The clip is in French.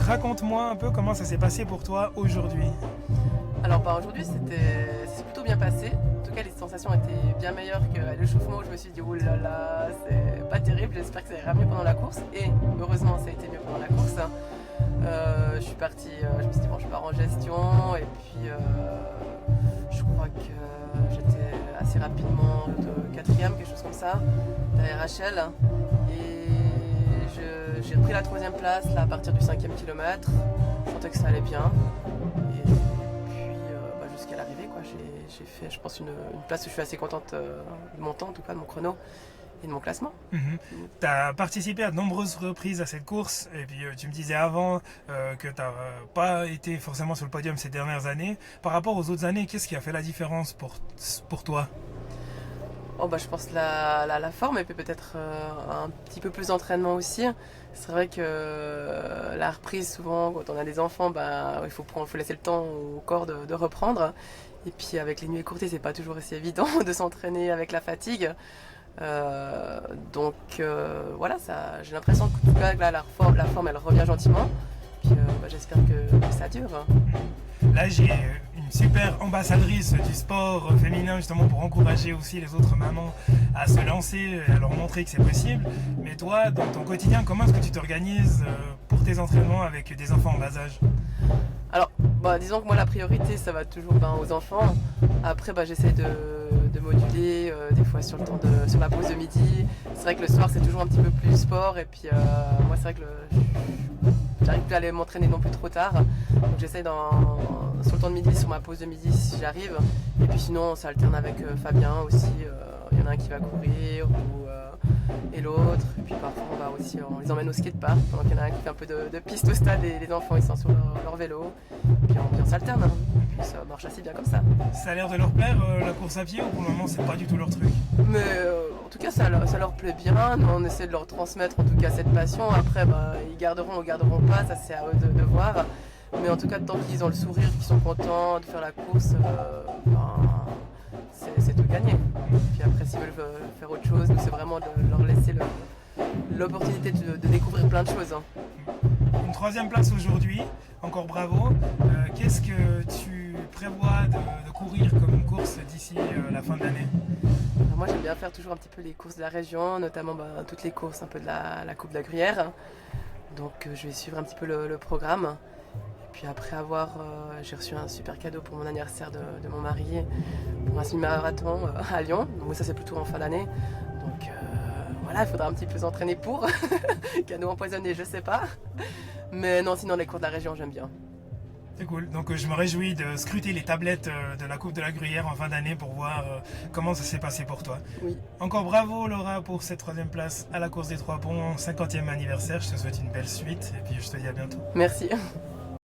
raconte-moi un peu comment ça s'est passé pour toi aujourd'hui. Alors aujourd'hui c'est plutôt bien passé. En tout cas les sensations étaient bien meilleures qu'à l'échauffement où je me suis dit oh là là c'est pas terrible, j'espère que ça ira mieux pendant la course et heureusement ça a été mieux pendant la course. Je suis partie, je me suis dit bon je pars en gestion et puis je crois que j'étais assez rapidement de quatrième, quelque chose comme ça, derrière Rachel et j'ai repris la troisième place là, à partir du 5e kilomètre, je sentais que ça allait bien. Jusqu'à l'arrivée, quoi. J'ai fait, je pense, une place où je suis assez contente de mon temps, en tout cas de mon chrono et de mon classement. Tu as participé à de nombreuses reprises à cette course et puis tu me disais avant que tu n'as pas été forcément sur le podium ces dernières années. Par rapport aux autres années, qu'est-ce qui a fait la différence pour toi? Je pense la forme et puis peut-être un petit peu plus d'entraînement aussi. C'est vrai que la reprise, souvent, quand on a des enfants, il faut laisser le temps au corps de reprendre. Et puis avec les nuits écourtées, c'est pas toujours assez évident de s'entraîner avec la fatigue. Voilà, j'ai l'impression que en tout cas, là, la forme elle revient gentiment. Puis j'espère que ça dure. Là, j'ai une super ambassadrice du sport féminin justement pour encourager aussi les autres mamans à se lancer, à leur montrer que c'est possible. Mais toi, dans ton quotidien, comment est-ce que tu t'organises pour tes entraînements avec des enfants en bas âge? Alors, disons que moi la priorité ça va toujours aux enfants. Après j'essaie de moduler des fois sur la pause de midi. C'est vrai que le soir c'est toujours un petit peu plus sport et puis moi c'est vrai que j'arrive plus à aller m'entraîner non plus trop tard. Donc j'essaie sur le temps de midi, sur ma pause de midi si j'arrive. Et puis sinon on s'alterne avec Fabien aussi. Il y en a un qui va courir et l'autre. Et puis parfois on les emmène au skatepark. Donc il y en a un qui fait un peu de piste au stade et les enfants ils sont sur leur vélo. Puis on s'alterne. Et puis ça marche assez bien comme ça. Ça a l'air de leur plaire la course à pied ou pour le moment c'est pas du tout leur truc? Mais en tout cas ça leur plaît bien. Nous on essaie de leur transmettre en tout cas cette passion. Après ils garderont ou garderont pas, ça c'est à eux de voir. Mais en tout cas tant qu'ils ont le sourire, qu'ils sont contents de faire la course, c'est tout gagné. Puis après s'ils veulent faire autre chose, c'est vraiment de leur laisser l'opportunité de découvrir plein de choses. Une troisième place aujourd'hui, encore bravo. Qu'est-ce que tu prévois de courir comme une course d'ici la fin de l'année? Moi j'aime bien faire toujours un petit peu les courses de la région, notamment toutes les courses un peu de la Coupe de la Gruyère. Donc je vais suivre un petit peu le programme. Et puis après j'ai reçu un super cadeau pour mon anniversaire de mon mari pour un semi-marathon à Lyon. Donc ça c'est plutôt en fin d'année. Donc voilà, il faudra un petit peu s'entraîner pour. Canot empoisonné, je sais pas. Mais non, sinon les cours de la région, j'aime bien. C'est cool. Donc je me réjouis de scruter les tablettes de la Coupe de la Gruyère en fin d'année pour voir comment ça s'est passé pour toi. Oui. Encore bravo Laura pour cette troisième place à la course des Trois Ponts, 50e anniversaire. Je te souhaite une belle suite et puis je te dis à bientôt. Merci.